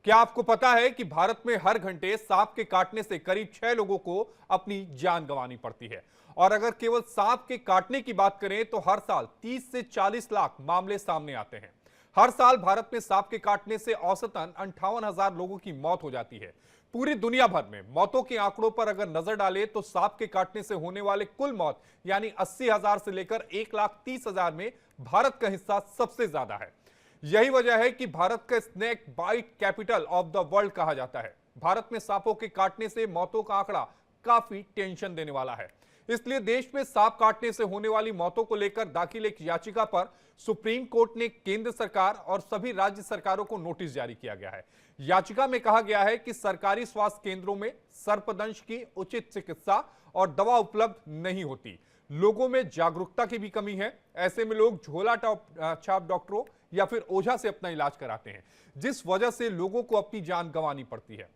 क्या आपको पता है कि भारत में हर घंटे सांप के काटने से करीब 6 लोगों को अपनी जान गंवानी पड़ती है। और अगर केवल सांप के काटने की बात करें तो हर साल 30 से 40 लाख मामले सामने आते हैं। हर साल भारत में सांप के काटने से औसतन 58,000 लोगों की मौत हो जाती है। पूरी दुनिया भर में मौतों के आंकड़ों पर अगर नजर डालें तो सांप के काटने से होने वाले कुल मौत यानी 80,000 से लेकर 1,30,000 में भारत का हिस्सा सबसे ज्यादा है। यही वजह है कि भारत का snake bite capital of the world कहा जाता है। भारत में सांपों के काटने से मौतों का आंकड़ा काफी टेंशन देने वाला है। इसलिए देश में सांप काटने से होने वाली मौतों को लेकर दाखिल एक याचिका पर सुप्रीम कोर्ट ने केंद्र सरकार और सभी राज्य सरकारों को नोटिस जारी किया गया है। याचिका में कहा गया है कि सरकारी स्वास्थ्य केंद्रों में सर्पदंश की उचित चिकित्सा और दवा उपलब्ध नहीं होती। लोगों में जागरूकता की भी कमी है। ऐसे में लोग झोला छाप डॉक्टरों या फिर ओझा से अपना इलाज कराते हैं, जिस वजह से लोगों को अपनी जान गंवानी पड़ती है।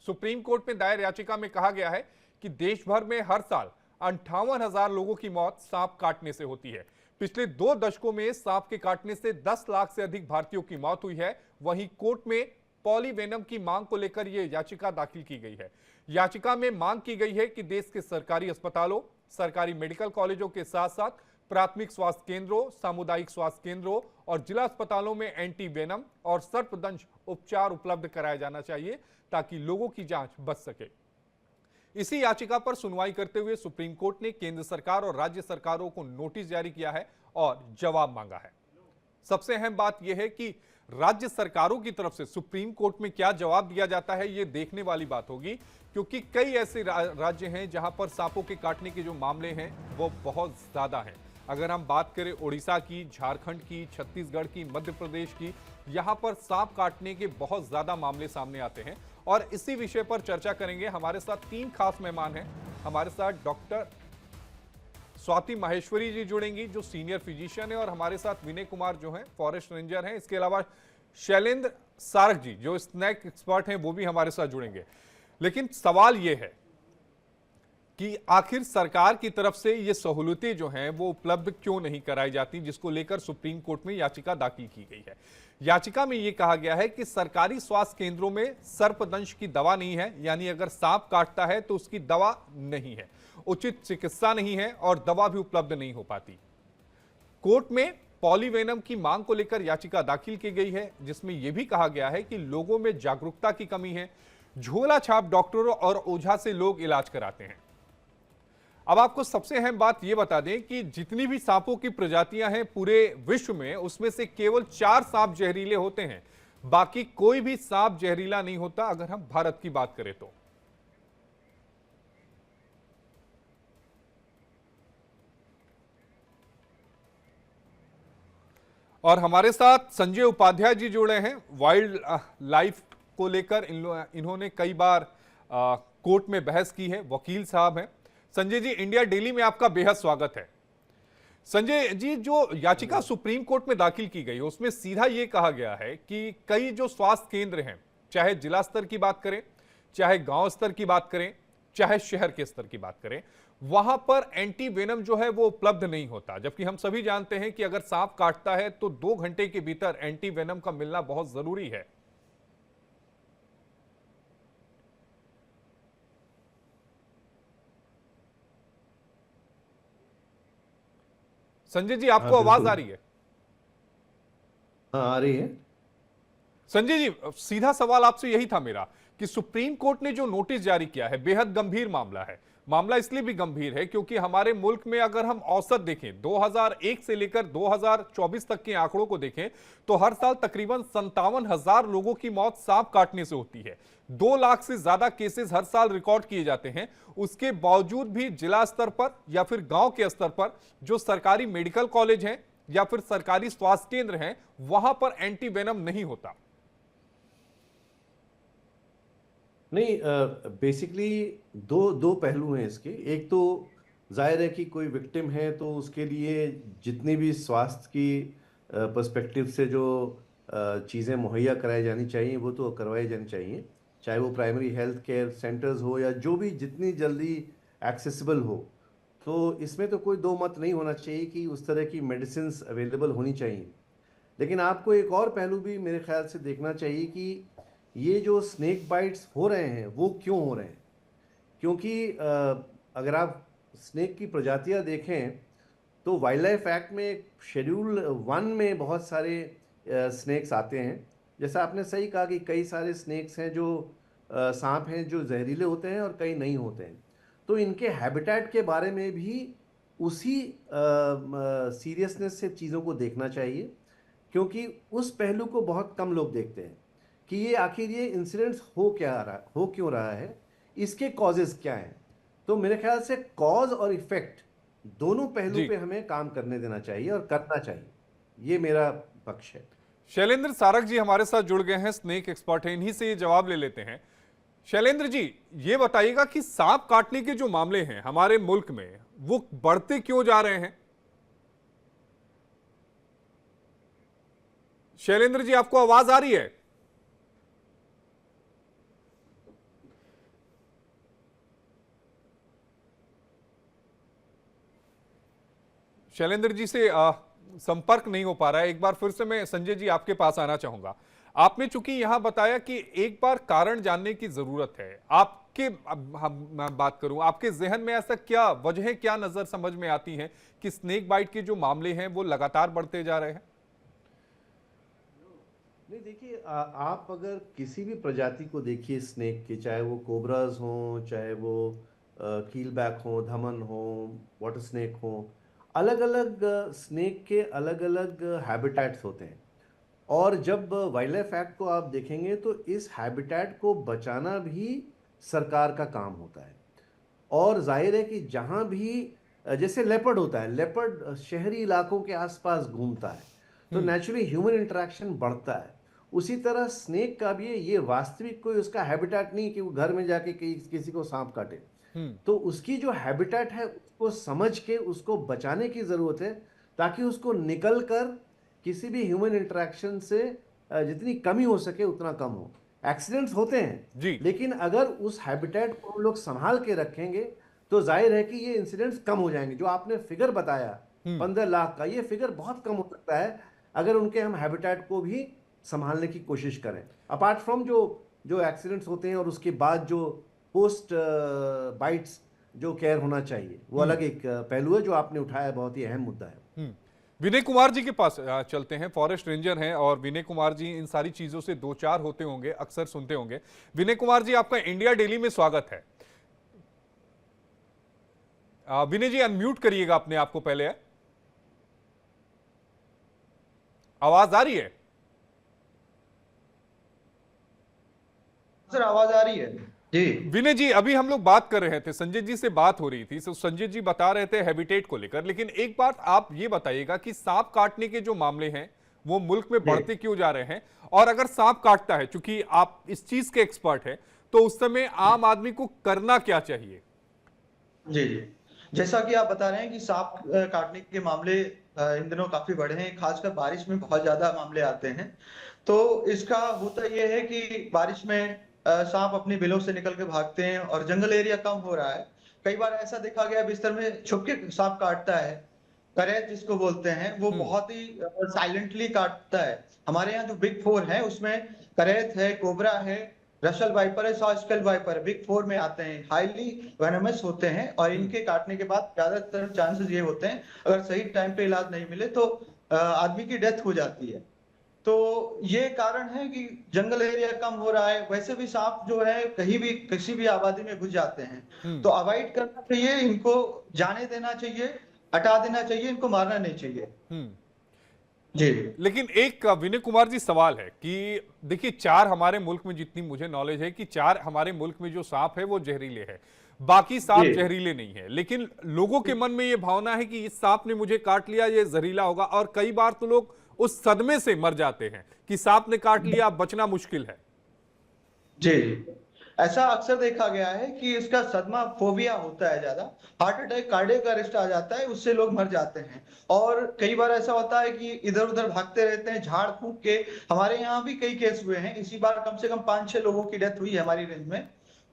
सुप्रीम कोर्ट में दायर याचिका में कहा गया है कि देश भर में हर साल 58,000 लोगों की मौत सांप काटने से होती है। पिछले 2 दशकों में सांप के काटने से 10 लाख से अधिक भारतीयों की मौत हुई है। वहीं कोर्ट में पॉलीवेनम की मांग को लेकर यह याचिका दाखिल की गई है। याचिका में मांग की गई है कि देश के सरकारी अस्पतालों, सरकारी मेडिकल कॉलेजों के साथ साथ प्राथमिक स्वास्थ्य केंद्रों, सामुदायिक स्वास्थ्य केंद्रों और जिला अस्पतालों में एंटी वेनम और सर्पदंश उपचार उपलब्ध कराया जाना चाहिए ताकि लोगों की जांच बच सके। इसी याचिका पर सुनवाई करते हुए सुप्रीम कोर्ट ने केंद्र सरकार और राज्य सरकारों को नोटिस जारी किया है और जवाब मांगा है। सबसे अहम बात यह है कि राज्य सरकारों की तरफ से सुप्रीम कोर्ट में क्या जवाब दिया जाता है, यह देखने वाली बात होगी, क्योंकि कई ऐसे राज्य हैं जहां पर सांपों के काटने के जो मामले हैं वो बहुत ज्यादा हैं। अगर हम बात करें उड़ीसा की, झारखंड की, छत्तीसगढ़ की, मध्य प्रदेश की, यहां पर सांप काटने के बहुत ज्यादा मामले सामने आते हैं। और इसी विषय पर चर्चा करेंगे। हमारे साथ 3 खास मेहमान हैं। हमारे साथ डॉक्टर स्वाति माहेश्वरी जी जुड़ेंगी जो सीनियर फिजिशियन है, और हमारे साथ विनय कुमार जो हैं फॉरेस्ट रेंजर हैं। इसके अलावा शैलेंद्र सारक जी जो स्नेक एक्सपर्ट हैं वो भी हमारे साथ जुड़ेंगे। लेकिन सवाल ये है कि आखिर सरकार की तरफ से ये सहूलतें जो हैं वो उपलब्ध क्यों नहीं कराई जाती, जिसको लेकर सुप्रीम कोर्ट में याचिका दाखिल की गई है। याचिका में यह कहा गया है कि सरकारी स्वास्थ्य केंद्रों में सर्पदंश की दवा नहीं है, यानी अगर सांप काटता है तो उसकी दवा नहीं है, उचित चिकित्सा नहीं है और दवा भी उपलब्ध नहीं हो पाती। कोर्ट में पॉलीवेनम की मांग को लेकर याचिका दाखिल की गई है, जिसमें यह भी कहा गया है कि लोगों में जागरूकता की कमी है। झोला छाप डॉक्टरों और ओझा से लोग इलाज कराते हैं। अब आपको सबसे अहम बात यह बता दें कि जितनी भी सांपों की प्रजातियां हैं पूरे विश्व में, उसमें से केवल 4 सांप जहरीले होते हैं। बाकी कोई भी सांप जहरीला नहीं होता अगर हम भारत की बात करें तो। और हमारे साथ संजय उपाध्याय जी जुड़े हैं। वाइल्ड लाइफ को लेकर इन्होंने कई बार कोर्ट में बहस की है, वकील साहब हैं। संजय जी, इंडिया डेली में आपका बेहद स्वागत है। संजय जी, जो याचिका सुप्रीम कोर्ट में दाखिल की गई उसमें सीधा यह कहा गया है कि कई जो स्वास्थ्य केंद्र हैं, चाहे जिला स्तर की बात करें, चाहे गांव स्तर की बात करें, चाहे शहर के स्तर की बात करें, वहां पर एंटी वेनम जो है वो उपलब्ध नहीं होता। जबकि हम सभी जानते हैं कि अगर सांप काटता है तो 2 घंटे के भीतर एंटी वेनम का मिलना बहुत जरूरी है। संजय जी, आपको आवाज आ रही है? हाँ, आ रही है। संजय जी, सीधा सवाल आपसे यही था मेरा कि सुप्रीम कोर्ट ने जो नोटिस जारी किया है बेहद गंभीर मामला है। मामला इसलिए भी गंभीर है क्योंकि हमारे मुल्क में अगर हम औसत देखें 2001 से लेकर 2024 तक के आंकड़ों को देखें तो हर साल तकरीबन 57,000 लोगों की मौत सांप काटने से होती है। 2 लाख से ज्यादा केसेस हर साल रिकॉर्ड किए जाते हैं। उसके बावजूद भी जिला स्तर पर या फिर गांव के स्तर पर जो सरकारी मेडिकल कॉलेज हैं या फिर सरकारी स्वास्थ्य केंद्र हैं, वहां पर एंटी वेनम नहीं होता। नहीं, बेसिकली दो पहलू हैं इसके। एक तो जाहिर है कि कोई विक्टिम है तो उसके लिए जितनी भी स्वास्थ्य की पर्सपेक्टिव से जो चीज़ें मुहैया कराई जानी चाहिए वो तो करवाई जानी चाहिए, चाहे वो प्राइमरी हेल्थ केयर सेंटर्स हो या जो भी जितनी जल्दी एक्सेसिबल हो। तो इसमें तो कोई दो मत नहीं होना चाहिए कि उस तरह की मेडिसिन अवेलेबल होनी चाहिए। लेकिन आपको एक और पहलू भी मेरे ख्याल से देखना चाहिए कि ये जो स्नेक बाइट्स हो रहे हैं वो क्यों हो रहे हैं, क्योंकि अगर आप स्नेक की प्रजातियां देखें तो वाइल्ड लाइफ एक्ट में शेड्यूल 1 में बहुत सारे स्नेक्स आते हैं। जैसा आपने सही कहा कि कई सारे स्नेक्स हैं जो सांप हैं जो जहरीले होते हैं और कई नहीं होते हैं। तो इनके हैबिटेट के बारे में भी उसी सीरियसनेस से चीज़ों को देखना चाहिए, क्योंकि उस पहलू को बहुत कम लोग देखते हैं कि ये आखिर ये इंसिडेंट्स हो क्यों रहा है, इसके कॉजेज क्या हैं। तो मेरे ख्याल से कॉज और इफेक्ट दोनों पहलू जी। पे हमें काम करने देना चाहिए और करना चाहिए, ये मेरा पक्ष है। शैलेंद्र सारक जी हमारे साथ जुड़ गए हैं, स्नेक एक्सपर्ट हैं, इन्हीं से ये जवाब ले लेते हैं। शैलेंद्र जी, ये बताइएगा कि सांप काटने के जो मामले हैं हमारे मुल्क में वो बढ़ते क्यों जा रहे हैं? शैलेंद्र जी, आपको आवाज आ रही है? शैलेंद्र जी से संपर्क नहीं हो पा रहा है। एक बार फिर से मैं संजय जी आपके पास आना चाहूंगा। आपने चूंकि यहां बताया कि एक बार कारण जानने की जरूरत है, आपके मैं बात करूं, आपके जहन में ऐसा क्या वजह, क्या नजर समझ में आती है कि स्नेक बाइट के जो मामले हैं वो लगातार बढ़ते जा रहे हैं? नहीं, देखिए, आप अगर किसी भी प्रजाति को देखिए स्नेक की, चाहे वो कोबराज हों, चाहे वो कीलबैक हो, धमन हो, वाटर स्नेक हो, अलग अलग स्नेक के अलग अलग हैबिटेट्स होते हैं। और जब वाइल्ड लाइफ एक्ट को आप देखेंगे तो इस हैबिटेट को बचाना भी सरकार का काम होता है। और जाहिर है कि जहाँ भी जैसे लेपर्ड होता है, लेपर्ड शहरी इलाकों के आसपास घूमता है, तो नेचुरली ह्यूमन इंटरेक्शन बढ़ता है। उसी तरह स्नेक का भी ये वास्तविक कोई उसका हैबिटेट नहीं कि वो घर में जाके किसी को सांप काटे। तो उसकी जो हैबिटेट है उसको समझ के उसको बचाने की जरूरत है, ताकि उसको निकल कर किसी भी ह्यूमन इंटरेक्शन से जितनी कमी हो सके उतना कम हो। एक्सीडेंट्स होते हैं, जी। लेकिन अगर उस हैबिटेट को हम लोग संभाल के रखेंगे तो जाहिर है कि ये इंसिडेंट्स कम हो जाएंगे। जो आपने फिगर बताया 15 लाख का, ये फिगर बहुत कम हो सकता है अगर उनके हम हैबिटेट को भी संभालने की कोशिश करें। अपार्ट फ्रॉम जो जो एक्सीडेंट्स होते हैं और उसके बाद जो पोस्ट बाइट्स जो केयर होना चाहिए, वो अलग एक पहलू है जो आपने उठाया, बहुत ही अहम मुद्दा है। विनय कुमार जी के पास चलते हैं। फॉरेस्ट रेंजर हैं और विनय कुमार जी इन सारी चीजों से दो चार होते होंगे, अक्सर सुनते होंगे। विनय कुमार जी, आपका इंडिया डेली में स्वागत है। विनय जी, अनम्यूट करिएगा अपने आप को पहले। आवाज आ रही है? सर, आवाज आ रही है जी। विनय जी, अभी हम लोग बात कर रहे थे, संजय जी से बात हो रही थी, तो संजय जी बता रहे थे हैबिटेट को लेकर, लेकिन एक बात आप ये बताइएगा कि सांप काटने के जो मामले हैं वो मुल्क में बढ़ते क्यों जा रहे हैं? और अगर सांप काटता है, चूंकि आप इस चीज के एक्सपर्ट हैं, तो उस समय आम आदमी को करना क्या चाहिए? जी जी, जैसा कि आप बता रहे हैं कि सांप काटने के मामले इन दिनों काफी बढ़े हैं, खासकर बारिश में बहुत ज्यादा मामले आते हैं। तो इसका होता यह है कि बारिश में सांप अपनी बिलों से निकल के भागते हैं और जंगल एरिया कम हो रहा है। कई बार ऐसा देखा गया बिस्तर में छुप के सांप काटता है, करेज जिसको बोलते हैं, वो बहुत ही साइलेंटली काटता है। हमारे यहाँ जो बिग फोर है उसमें करेज है, कोबरा है, रशल वाइपर है, saw scale viper big four में आते हैं, हाईली वेनमस होते हैं और इनके काटने के बाद ज्यादातर चांसेस ये होते हैं, अगर सही टाइम पे इलाज नहीं मिले तो आदमी की डेथ हो जाती है। तो ये कारण है कि जंगल एरिया कम हो रहा है। वैसे भी सांप जो है कहीं भी किसी भी आबादी में घुस जाते हैं, तो अवॉइड करना चाहिए, इनको जाने देना चाहिए, हटा देना चाहिए, इनको मारना नहीं चाहिए। जी। लेकिन एक विनय कुमार जी सवाल है कि देखिए, चार हमारे मुल्क में, जितनी मुझे नॉलेज है, कि चार हमारे मुल्क में जो सांप है वो जहरीले है, बाकी सांप जहरीले नहीं है। लेकिन लोगों के मन में ये भावना है कि इस सांप ने मुझे काट लिया, ये जहरीला होगा, और कई बार तो लोग उस सदमे से मर जाते हैं कि सांप ने काट लिया, बचना मुश्किल है। जी, ऐसा अक्सर देखा गया है कि इसका सदमा फोबिया होता है, ज्यादा हार्ट अटैक, कार्डियक अरेस्ट आ जाता है, उससे लोग मर जाते हैं। और कई बार ऐसा होता है कि इधर उधर भागते रहते हैं झाड़ फूंक के। हमारे यहाँ भी कई केस हुए हैं, इसी बार कम से कम 5-6 लोगों की डेथ हुई है हमारी रेंज में।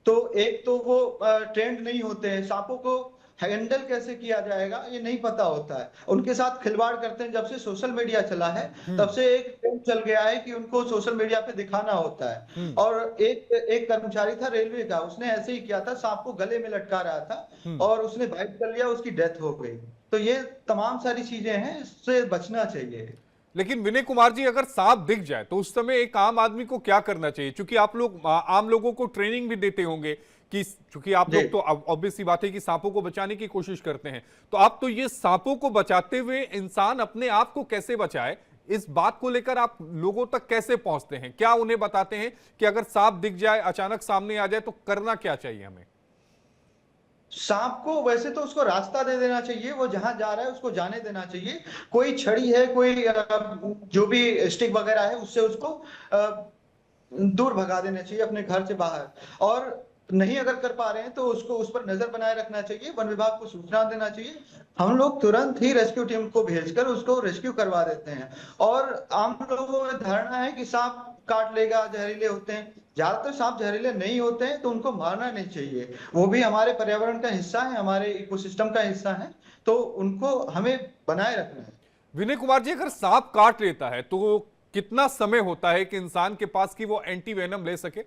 तो एक तो वो ट्रेंड नहीं होते हैं, सांपों को हैंडल कैसे किया जाएगा ये नहीं पता होता है। उनके साथ खिलवाड़ करते हैं। जब से सोशल मीडिया चला है तब से एक ट्रेंड चल गया है कि उनको सोशल मीडिया पे दिखाना होता है। हम्म। और एक एक कर्मचारी था रेलवे का, उसने ऐसे ही किया था, सांप को गले में लटका रहा था हम्म। और उसने बाइट कर लिया, उसकी डेथ हो गई। तो ये तमाम सारी चीजें हैं, इससे बचना चाहिए। लेकिन विनय कुमार जी, अगर सांप दिख जाए तो उस समय एक आम आदमी को क्या करना चाहिए? क्योंकि आप लोग आम लोगों को ट्रेनिंग भी देते होंगे कि, क्योंकि आप जी। लोग तो ऑब्वियस सी बात है कि सांपों को बचाने की कोशिश करते हैं, तो आप तो ये सांपों को बचाते हुए इंसान अपने आप को कैसे बचाए, इस बात को लेकर आप लोगों तक कैसे पहुंचते हैं? क्या उन्हें बताते हैं कि अगर सांप दिख जाए, अचानक सामने आ जाए, तो करना क्या चाहिए हमें? सांप को वैसे तो उसको रास्ता दे देना चाहिए, वो जहां जा रहा है उसको जाने देना चाहिए। कोई छड़ी है, कोई जो भी स्टिक वगैरह है, उससे उसको दूर भगा देना चाहिए अपने घर से बाहर। और नहीं अगर कर पा रहे हैं तो उसको उस पर नजर बनाए रखना चाहिए, वन विभाग को सूचना देना चाहिए। हम लोग तुरंत ही रेस्क्यू टीम को भेजकर उसको रेस्क्यू करवा देते हैं। और आम लोगों में धारणा है कि सांप काट लेगा, जहरीले होते हैं। ज्यादातर सांप जहरीले नहीं होते हैं, तो उनको मारना नहीं चाहिए। वो भी हमारे पर्यावरण का हिस्सा है, हमारे इकोसिस्टम का हिस्सा है, तो उनको हमें बनाए रखना है। विनय कुमार जी, अगर सांप काट लेता है तो कितना समय होता है कि इंसान के पास कि वो एंटी वेनम ले सके?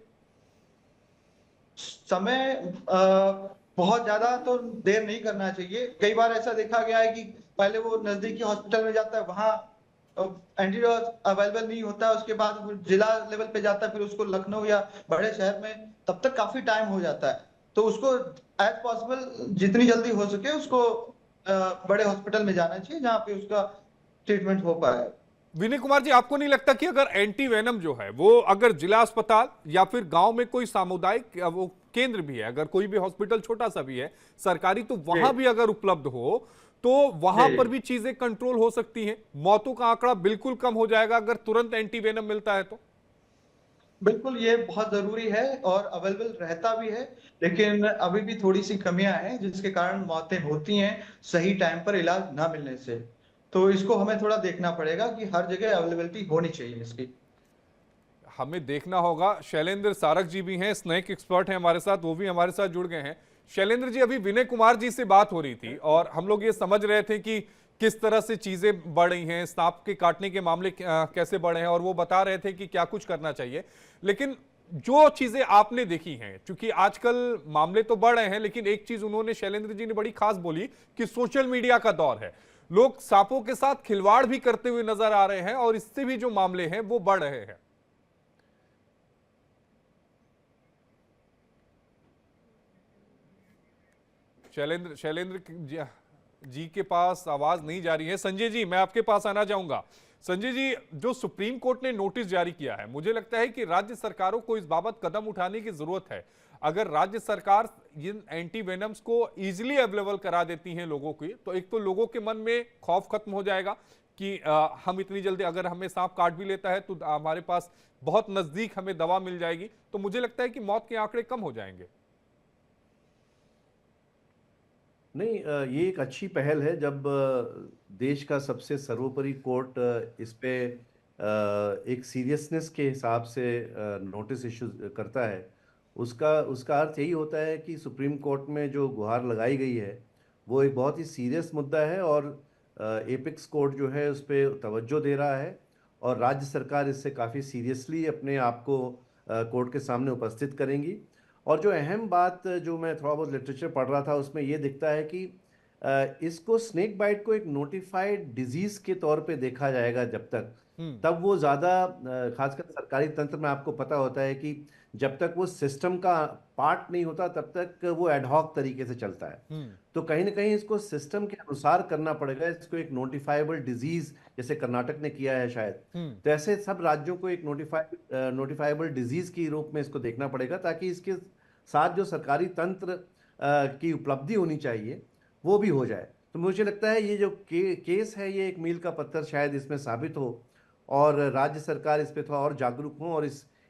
समय बहुत ज्यादा तो देर नहीं करना चाहिए। कई बार ऐसा देखा गया है कि पहले वो नजदीकी हॉस्पिटल में जाता है, वहां एंटीडोट अवेलेबल नहीं होता, उसके बाद वो जिला लेवल पे जाता है, फिर उसको लखनऊ या बड़े शहर में, तब तक काफी टाइम हो जाता है। तो उसको एज पॉसिबल जितनी जल्दी हो सके उसको बड़े हॉस्पिटल में जाना चाहिए, जहाँ पे उसका ट्रीटमेंट हो पाए। विनय कुमार जी, आपको नहीं लगता कि अगर एंटी वेनम जो है वो अगर जिला अस्पताल या फिर गांव में कोई सामुदायिक वो केंद्र भी है, अगर कोई भी हॉस्पिटल छोटा सा भी है सरकारी, तो वहां भी अगर उपलब्ध हो तो वहां पर भी चीजें कंट्रोल हो सकती हैं, मौतों का आंकड़ा बिल्कुल कम हो जाएगा अगर तुरंत एंटी वेनम मिलता है तो? बिल्कुल, ये बहुत जरूरी है और अवेलेबल रहता भी है। लेकिन अभी भी थोड़ी सी कमियां हैं जिसके कारण मौतें होती हैं सही टाइम पर इलाज ना मिलने से। तो इसको हमें थोड़ा देखना पड़ेगा कि हर जगह अवेलेबिलिटी होनी चाहिए इसकी। हमें देखना होगा। शैलेंद्र सारक जी भी हैं, स्नेक एक्सपर्ट हैं हमारे साथ, वो भी हमारे साथ जुड़ गए हैं। शैलेंद्र जी, अभी विनय कुमार जी से बात हो रही थी और हम लोग ये समझ रहे थे कि किस तरह से चीजें बढ़ रही हैं, सांप के काटने के मामले कैसे बढ़े हैं, और वो बता रहे थे कि क्या कुछ करना चाहिए। लेकिन जो चीजें आपने देखी हैं, क्योंकि आजकल मामले तो बढ़ रहे हैं, लेकिन एक चीज उन्होंने, शैलेंद्र जी ने बड़ी खास बोली कि सोशल मीडिया का दौर है, लोग सांपों के साथ खिलवाड़ भी करते हुए नजर आ रहे हैं और इससे भी जो मामले हैं वो बढ़ रहे हैं। शैलेंद्र शैलेंद्र जी के पास आवाज नहीं जा रही है। संजय जी, मैं आपके पास आना चाहूंगा। संजय जी, जो सुप्रीम कोर्ट ने नोटिस जारी किया है, मुझे लगता है कि राज्य सरकारों को इस बाबत कदम उठाने की जरूरत है। अगर राज्य सरकार इन एंटी वेनम्स को इजीली अवेलेबल करा देती हैं लोगों की, तो एक तो लोगों के मन में खौफ खत्म हो जाएगा कि हम इतनी जल्दी, अगर हमें सांप काट भी लेता है तो हमारे पास बहुत नजदीक हमें दवा मिल जाएगी, तो मुझे लगता है कि मौत के आंकड़े कम हो जाएंगे। नहीं, ये एक अच्छी पहल है जब देश का सबसे सर्वोपरि कोर्ट इस पे एक सीरियसनेस के हिसाब से नोटिस इशू करता है। उसका उसका अर्थ यही होता है कि सुप्रीम कोर्ट में जो गुहार लगाई गई है वो एक बहुत ही सीरियस मुद्दा है, और एपेक्स कोर्ट जो है उस पर तवज्जो दे रहा है, और राज्य सरकार इससे काफ़ी सीरियसली अपने आप को कोर्ट के सामने उपस्थित करेंगी। और जो अहम बात जो मैं थोड़ा बहुत लिटरेचर पढ़ रहा था उसमें ये दिखता है कि इसको स्नेक बाइट को एक नोटिफाइड डिजीज के तौर पे देखा जाएगा जब तक, तब वो ज़्यादा, खासकर सरकारी तंत्र में आपको पता होता है कि जब तक वो सिस्टम का पार्ट नहीं होता तब तक वो एडहॉक तरीके से चलता है। तो कहीं ना कहीं इसको सिस्टम के अनुसार करना पड़ेगा, इसको एक नोटिफाइबल डिजीज, जैसे कर्नाटक ने किया है शायद, तो ऐसे सब राज्यों को एक नोटिफाइबल डिजीज के रूप में इसको देखना पड़ेगा, ताकि इसके साथ जो सरकारी तंत्र की उपलब्धि होनी चाहिए वो भी हो जाए। तो मुझे लगता है ये जो केस है ये एक मील का पत्थर शायद इसमें साबित हो, और राज्य सरकार इस पे थोड़ा और जागरूक हो, और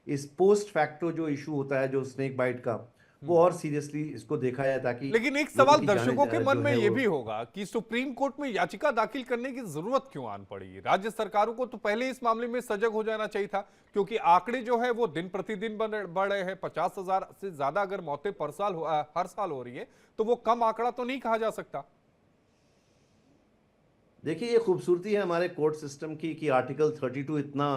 इस पोस्ट फैक्टो जो इशू होता है जो स्नेक बाइट का, वो और सीरियसली इसको देखा जाए, ताकि लेकिन एक लोगों सवाल की दर्शकों के जाने मन जो में है यह वो। भी होगा कि सुप्रीम कोर्ट में याचिका दाखिल करने की जरूरत क्यों आन पड़ी। राज्य सरकारों को तो पहले इस मामले में सजग हो जाना चाहिए था, क्योंकि आंकड़े जो है वो दिन प्रतिदिन बढ़ रहे हैं। 50,000 से ज्यादा अगर मौतें हर साल हो रही है, तो वो कम आंकड़ा तो नहीं कहा जा सकता। देखिए, ये खूबसूरती है हमारे कोर्ट सिस्टम की कि आर्टिकल 32 इतना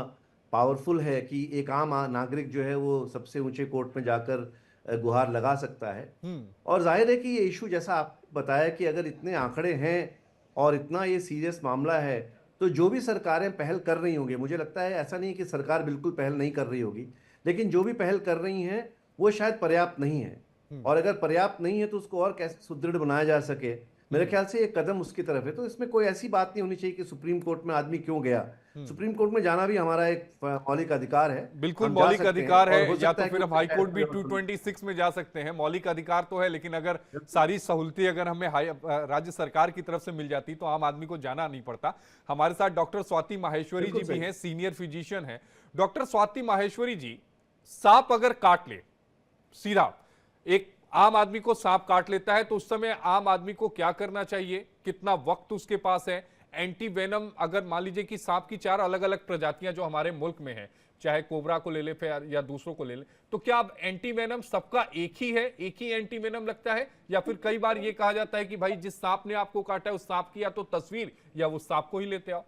पावरफुल है कि एक आम नागरिक जो है वो सबसे ऊंचे कोर्ट में जाकर गुहार लगा सकता है। हम्म। और जाहिर है कि ये इशू, जैसा आपने बताया, कि अगर इतने आंकड़े हैं और इतना ये सीरियस मामला है, तो जो भी सरकारें पहल कर रही होंगी, मुझे लगता है ऐसा नहीं कि सरकार बिल्कुल पहल नहीं कर रही होगी, लेकिन जो भी पहल कर रही हैं वो शायद पर्याप्त नहीं है। हम्म। और अगर पर्याप्त नहीं है तो उसको और कैसे सुदृढ़ बनाया जा सके, मेरे ख्याल से एक कदम उसकी तरफ है। तो इसमें कोई ऐसी बात नहीं होनी चाहिए कि सुप्रीम कोर्ट में आदमी क्यों गया। हम्म। सुप्रीम कोर्ट में जाना भी हमारा एक मौलिक अधिकार है। बिल्कुल हम जा मौलिक सकते हैं अधिकार और हो है, या सकता तो है कि फिर हम उससे हाई शायद कोर्ट कोई भी और 226 में जा सकते हैं। मौलिक अधिकार तो है, लेकिन अगर सारी सहूलतें अगर हमें राज्य सरकार की तरफ से मिल जाती तो आम आदमी को जाना नहीं पड़ता। हमारे साथ डॉक्टर स्वाति माहेश्वरी जी बिल्कुल भी सही। हैं, सीनियर फिजिशियन हैं। डॉक्टर स्वाति माहेश्वरी जी, सांप अगर काट ले सीधा, एक आम आदमी को सांप काट लेता है, तो उस समय आम आदमी को क्या करना चाहिए, कितना वक्त उसके पास है? एंटी वेनम, अगर मान लीजिए कि सांप की 4 अलग अलग प्रजातियां जो हमारे मुल्क में हैं, चाहे कोबरा को ले ले फिर या दूसरों को ले ले, तो क्या अब एंटी वेनम सबका एक ही है, एक ही एंटी वेनम लगता है, या फिर कई बार यह कहा जाता है कि भाई जिस सांप ने आपको काटा है उस सांप की या तो तस्वीर या वो सांप को ही लेते आओ?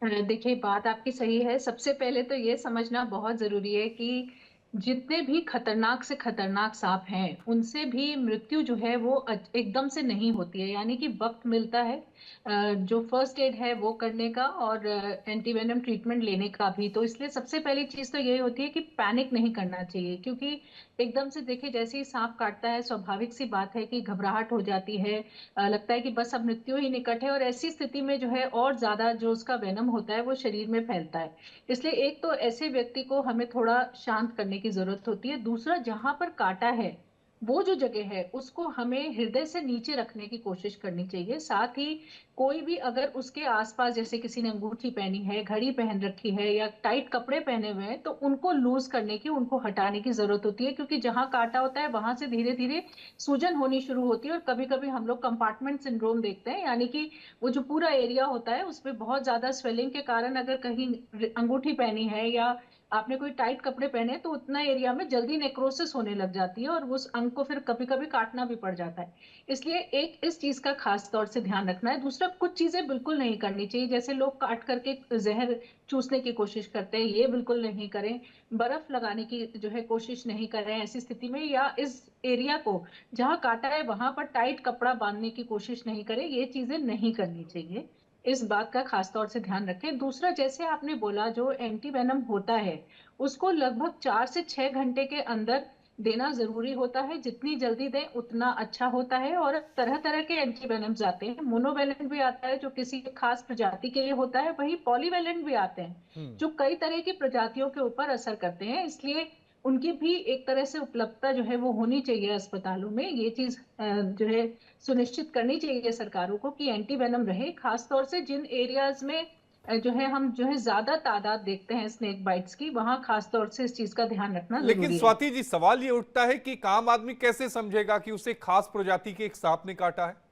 देखिए, बात आपकी सही है। सबसे पहले तो ये समझना बहुत ज़रूरी है कि जितने भी खतरनाक से खतरनाक सांप हैं, उनसे भी मृत्यु जो है वो एकदम से नहीं होती है। यानी कि वक़्त मिलता है जो फर्स्ट एड है वो करने का और एंटीवेनम ट्रीटमेंट लेने का भी। तो इसलिए सबसे पहली चीज़ तो यही होती है कि पैनिक नहीं करना चाहिए, क्योंकि एकदम से देखिए जैसे ही सांप काटता है, स्वाभाविक सी बात है कि घबराहट हो जाती है। लगता है कि बस अब मृत्यु ही निकट है, और ऐसी स्थिति में जो है और ज्यादा जो उसका वेनम होता है वो शरीर में फैलता है। इसलिए एक तो ऐसे व्यक्ति को हमें थोड़ा शांत करने की जरूरत होती है। दूसरा, जहां पर काटा है वो जो जगह है उसको हमें हृदय से नीचे रखने की कोशिश करनी चाहिए। साथ ही कोई भी अगर उसके आसपास, जैसे किसी ने अंगूठी पहनी है, घड़ी पहन रखी है या टाइट कपड़े पहने हुए हैं, तो उनको लूज करने की, उनको हटाने की जरूरत होती है, क्योंकि जहां काटा होता है वहां से धीरे धीरे सूजन होनी शुरू होती है। और कभी कभी हम लोग कंपार्टमेंट सिंड्रोम देखते हैं, यानी कि वो जो पूरा एरिया होता है उसमें बहुत ज्यादा स्वेलिंग के कारण, अगर कहीं अंगूठी पहनी है या आपने कोई टाइट कपड़े पहने तो उतना एरिया में जल्दी नेक्रोसिस होने लग जाती है और उस अंग को फिर कभी कभी काटना भी पड़ जाता है। इसलिए एक इस चीज का खास तौर से ध्यान रखना है। दूसरा, कुछ चीजें बिल्कुल नहीं करनी चाहिए, जैसे लोग काट करके जहर चूसने की कोशिश करते हैं, ये बिल्कुल नहीं करें। बर्फ लगाने की जो है कोशिश नहीं करें ऐसी स्थिति में, या इस एरिया को जहां काटा है वहां पर टाइट कपड़ा बांधने की कोशिश नहीं करें। ये चीजें नहीं करनी चाहिए, इस बात का खास तौर से ध्यान रखें। दूसरा, जैसे आपने बोला, जो एंटी वेनम होता है उसको लगभग 4 से 6 घंटे के अंदर देना जरूरी होता है। जितनी जल्दी दें उतना अच्छा होता है। और तरह तरह के एंटी वेनम्स आते हैं। मोनोवेलेंट भी आता है जो किसी खास प्रजाति के लिए होता है, वही पॉलीवेलेंट भी आते हैं जो कई तरह की प्रजातियों के ऊपर असर करते हैं। इसलिए उनकी भी एक तरह से उपलब्धता जो है वो होनी चाहिए अस्पतालों में। ये चीज जो है सुनिश्चित करनी चाहिए सरकारों को कि एंटी वेनम रहे, खासतौर से जिन एरियाज में जो है हम जो है ज्यादा तादाद देखते हैं स्नेक बाइट्स की, वहां खासतौर से इस चीज का ध्यान रखना लेकिन जरूरी है। स्वाति जी, सवाल ये उठता है कि एक आम आदमी कैसे समझेगा कि उसे खास प्रजाति के एक सांप ने काटा है?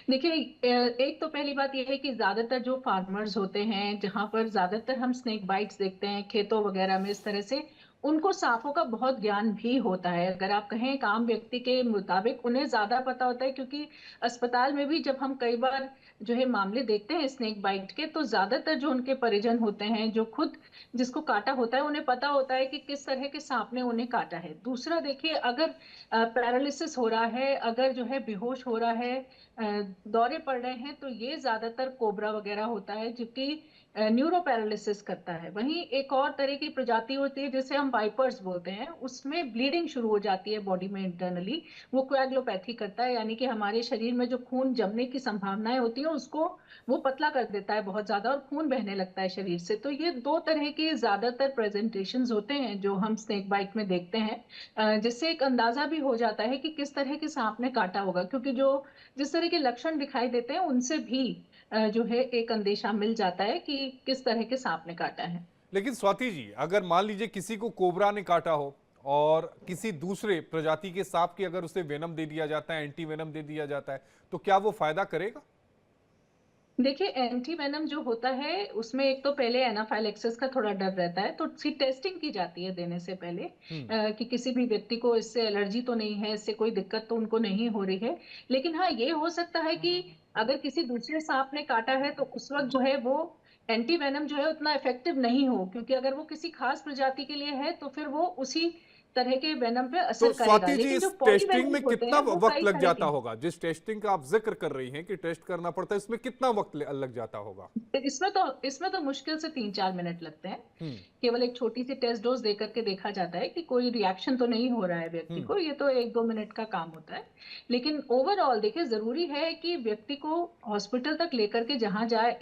देखिए, एक तो पहली बात यह है कि ज्यादातर जो फार्मर्स होते हैं, जहां पर ज्यादातर हम स्नेक बाइट्स देखते हैं खेतों वगैरह में इस तरह से, उनको सांपों का बहुत ज्ञान भी होता है। अगर आप कहें एक आम व्यक्ति के मुताबिक उन्हें ज्यादा पता होता है, क्योंकि अस्पताल में भी जब हम कई बार जो है मामले देखते हैं स्नेक बाइट के, तो ज्यादातर जो उनके परिजन होते हैं, जो खुद जिसको काटा होता है, उन्हें पता होता है कि किस तरह के सांप ने उन्हें काटा है। दूसरा, देखिए, अगर पैरालिसिस हो रहा है, अगर जो है बेहोश हो रहा है, दौरे पड़ रहे हैं, तो ये ज्यादातर कोबरा वगैरह होता है जो कि न्यूरो पैरालिसिस करता है। वहीं एक और तरह की प्रजाति होती है जिसे हम वाइपर्स बोलते हैं, उसमें ब्लीडिंग शुरू हो जाती है बॉडी में इंटरनली। वो कोएगुलोपैथी करता है, यानी कि हमारे शरीर में जो खून जमने की संभावनाएं होती हैं उसको वो पतला कर देता है बहुत ज्यादा, और खून बहने लगता है शरीर से। तो ये दो तरह के ज्यादातर प्रेजेंटेशंस होते हैं जो हम स्नेक बाइट में देखते हैं, जिससे एक अंदाजा भी हो जाता है कि किस तरह के सांप ने काटा होगा, क्योंकि जो जिस तरह के लक्षण दिखाई देते हैं उनसे भी जो है एक अंदेशा मिल जाता है कि किस तरह के सांप ने काटा है। लेकिन स्वाति जी, अगर मान लीजिए किसी को कोबरा ने काटा हो और किसी दूसरे प्रजाति के सांप की अगर उसे वेनम दे दिया जाता है, एंटी वेनम दे दिया जाता है, तो क्या वो फायदा करेगा? देखिए, एंटी वेनम जो होता है उसमें एक तो पहले एनाफाइलेक्सिस का थोड़ा डर रहता है, तो उसकी टेस्टिंग की जाती है देने से पहले कि किसी भी व्यक्ति को इससे एलर्जी तो नहीं है, इससे कोई दिक्कत तो उनको नहीं हो रही है। लेकिन हाँ, ये हो सकता है कि अगर किसी दूसरे सांप ने काटा है तो उस वक्त जो है वो एंटी वेनम जो है उतना इफेक्टिव नहीं हो, क्योंकि अगर वो किसी खास प्रजाति के लिए है तो फिर वो उसी तरह के वेनम पे तो असर करेगा। स्वाति जी, लेकिन इस जो टेस्टिंग पॉलीवेलेंट में होते कितना हैं वो वक्त कई लग तरह जाता के होगा? जिस टेस्टिंग का आप जिक्र कर रही हैं कि टेस्ट करना पड़ता है, इसमें कितना वक्त लग जाता होगा? इसमें तो मुश्किल से 3-4 मिनट लगते हैं। हम्म। केवल एक छोटी सी टेस्ट डोज देकर के देखा जाता है कि कोई रिएक्शन तो नहीं हो रहा है व्यक्ति हम्म। को, ये तो 1-2 मिनट का काम होता है। लेकिन ओवरऑल देखिए, जरूरी है कि व्यक्ति को हॉस्पिटल तक लेकर के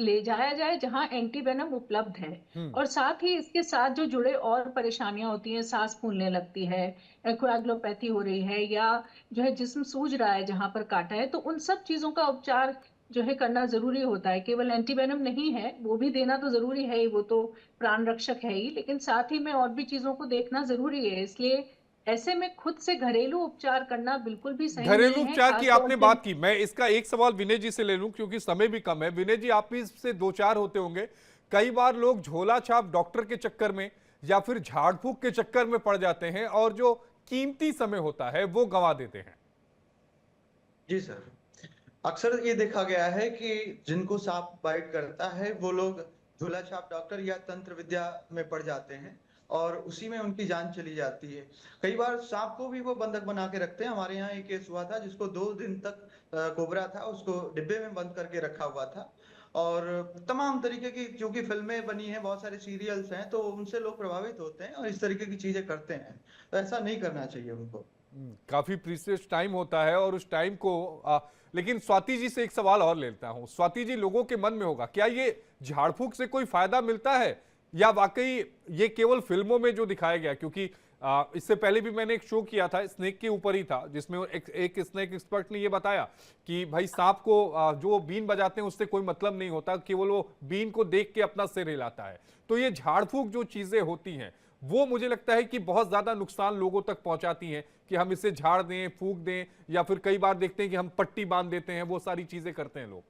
ले जाया जाए जहां एंटी वेनम उपलब्ध है। हम्म। और साथ ही इसके साथ जो जुड़े और परेशानियां होती हैं, सांस फूलने लगती है, कोएगुलोपैथी हो रही है, या जो है जिस्म सूज रहा है जहां पर काटा है, तो उन सब चीजों का उपचार जो है करना जरूरी होता है। केवल एंटीवेनम नहीं है, वो भी देना तो जरूरी है ही, वो तो प्राण रक्षक है ही, लेकिन साथ ही में और भी चीजों को देखना जरूरी है। इसलिए ऐसे में खुद से घरेलू उपचार करना बिल्कुल भी सही घरेलू नहीं है, उपचार की खास तौर आपने से। बात की, मैं इसका एक सवाल विनय जी से ले लूं क्योंकि समय भी कम है। विनय जी, आप भी इससे दो चार होते होंगे। कई बार लोग झोला छाप डॉक्टर के चक्कर में या फिर झाड़ फूक के चक्कर में पड़ जाते हैं और जो कीमती समय होता है वो गंवा देते हैं। जी सर, अक्सर ये देखा गया है कि जिनको सांप बाइट करता है वो लोग झोला छाप डॉक्टर या तंत्र विद्या में पड़ जाते हैं और उसी में उनकी जान चली जाती है। कई बार सांप को भी वो बंधक बना के रखते हैं। हमारे यहाँ एक केस हुआ था जिसको 2 दिन तक कोबरा था, उसको डिब्बे में बंद करके रखा हुआ था। और तमाम तरीके की, क्योंकि फिल्में बनी हैं, बहुत सारे सीरियल्स हैं, तो उनसे लोग प्रभावित होते हैं और इस तरीके की चीजें करते हैं। तो ऐसा नहीं करना चाहिए उनको। काफी प्रीशियस टाइम होता है और उस टाइम को लेकिन स्वाति जी से एक सवाल और लेता हूं। स्वाति जी, लोगों के मन में होगा, क्या ये झाड़ फूक से कोई फायदा मिलता है या वाकई ये केवल फिल्मों में जो दिखाया गया? क्योंकि इससे पहले भी मैंने एक शो किया था, स्नेक के ऊपर ही था, जिसमें एक स्नेक एक्सपर्ट ने ये बताया कि भाई सांप को जो बीन बजाते हैं उससे कोई मतलब नहीं होता, केवल वो बीन को देख के अपना सिर हिलाता है। तो ये झाड़ फूक जो चीजें होती हैं वो मुझे लगता है कि बहुत ज्यादा नुकसान लोगों तक पहुंचाती हैं कि हम इसे झाड़ दें, फूक दें, या फिर कई बार देखते हैं कि हम पट्टी बांध देते हैं, वो सारी चीजें करते हैं लोग।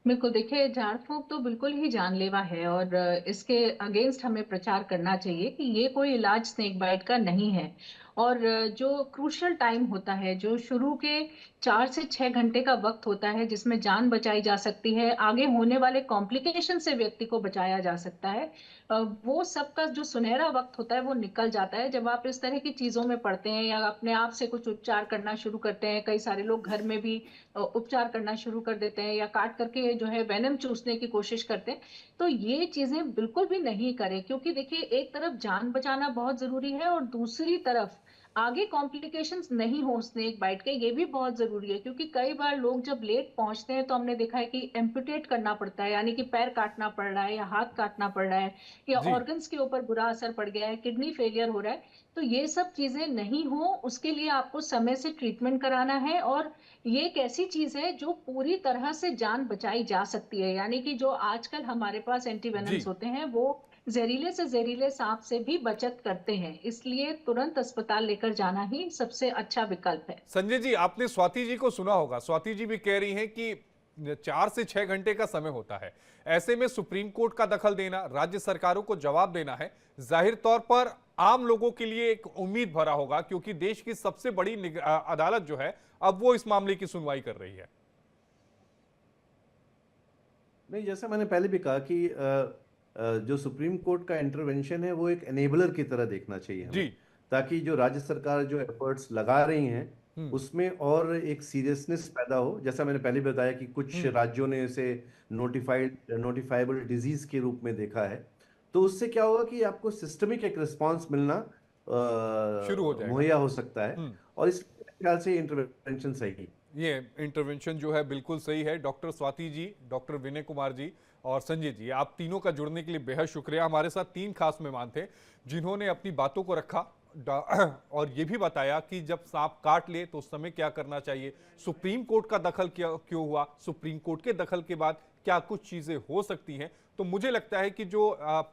बिल्कुल, देखिए, झाड़ फूक तो बिल्कुल ही जानलेवा है और इसके अगेंस्ट हमें प्रचार करना चाहिए कि ये कोई इलाज स्नेक बाइट का नहीं है। और जो क्रूशियल टाइम होता है, जो शुरू के 4 से 6 घंटे का वक्त होता है जिसमें जान बचाई जा सकती है, आगे होने वाले कॉम्प्लिकेशन से व्यक्ति को बचाया जा सकता है, वो सबका जो सुनहरा वक्त होता है वो निकल जाता है जब आप इस तरह की चीजों में पड़ते हैं या अपने आप से कुछ उपचार करना शुरू करते हैं। कई सारे लोग घर में भी उपचार करना शुरू कर देते हैं या काट करके जो है वेनम चूसने की कोशिश करते हैं। तो ये चीजें बिल्कुल भी नहीं करें, क्योंकि देखिए, एक तरफ जान बचाना बहुत जरूरी है और दूसरी तरफ आगे कॉम्प्लिकेशंस नहीं हो स्नेक बाइट के, ये भी बहुत जरूरी है। क्योंकि कई बार लोग जब लेट पहुंचते हैं तो हमने देखा है कि एम्पुटेट करना पड़ता है, यानी कि पैर काटना पड़ रहा है या हाथ काटना पड़ रहा है या जी। ऑर्गन्स के ऊपर बुरा असर पड़ गया है, किडनी फेलियर हो रहा है। तो ये सब चीजें नहीं हो, उसके लिए आपको समय से ट्रीटमेंट कराना है। और ये एक ऐसी चीज है जो पूरी तरह से जान बचाई जा सकती है, यानी कि जो आजकल हमारे पास एंटीवेनम्स जी। होते हैं वो जहरीले से जहरीले सांप से भी बचत करते हैं। इसलिए तुरंत अस्पताल लेकर जाना ही सबसे अच्छा विकल्प है। संजय जी, आपने स्वाति जी को सुना होगा, स्वाति जी भी कह रही हैं कि 4 से 6 घंटे का समय होता है। ऐसे में सुप्रीम कोर्ट का दखल देना, राज्य सरकारों को जवाब देना है, जाहिर तौर पर आम लोगों के लिए एक उम्मीद भरा होगा, क्योंकि देश की सबसे बड़ी अदालत जो है अब वो इस मामले की सुनवाई कर रही है। नहीं, जैसा मैंने पहले भी कहा कि जो सुप्रीम कोर्ट का इंटरवेंशन है वो एक एनेबलर की तरह देखना चाहिए जी। हमें, ताकि जो राज्य सरकार जो एफर्ट्स लगा रही हैं उसमें और एक सीरियसनेस पैदा हो। जैसा मैंने पहले बताया कि कुछ राज्यों ने इसे नोटिफाइबल डिजीज के रूप में देखा है, तो उससे क्या होगा कि आपको सिस्टमिक एक रिस्पांस मिलना शुरू हो जाएगा, मुहैया हो सकता है। और इस ख्याल से इंटरवेंशन सही, ये इंटरवेंशन जो है बिल्कुल सही है। डॉक्टर स्वाति जी, डॉक्टर विनय कुमार जी और संजय जी, आप तीनों का जुड़ने के लिए बेहद शुक्रिया। हमारे साथ 3 खास मेहमान थे जिन्होंने अपनी बातों को रखा और ये भी बताया कि जब सांप काट ले तो उस समय क्या करना चाहिए, सुप्रीम कोर्ट का दखल क्यों हुआ, सुप्रीम कोर्ट के दखल के बाद क्या कुछ चीजें हो सकती हैं। तो मुझे लगता है कि जो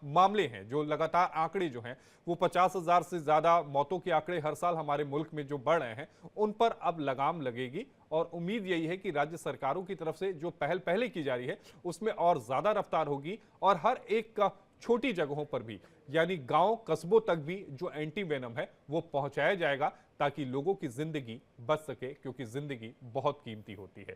मामले हैं, जो लगातार आंकड़े जो हैं वो 50,000 से ज्यादा मौतों के आंकड़े हर साल हमारे मुल्क में जो बढ़ रहे हैं, उन पर अब लगाम लगेगी। और उम्मीद यही है कि राज्य सरकारों की तरफ से जो पहल पहले की जा रही है उसमें और ज्यादा रफ्तार होगी और हर एक छोटी जगहों पर भी, यानी गांव कस्बों तक भी जो एंटी वेनम है वो पहुंचाया जाएगा, ताकि लोगों की जिंदगी बच सके, क्योंकि जिंदगी बहुत कीमती होती है।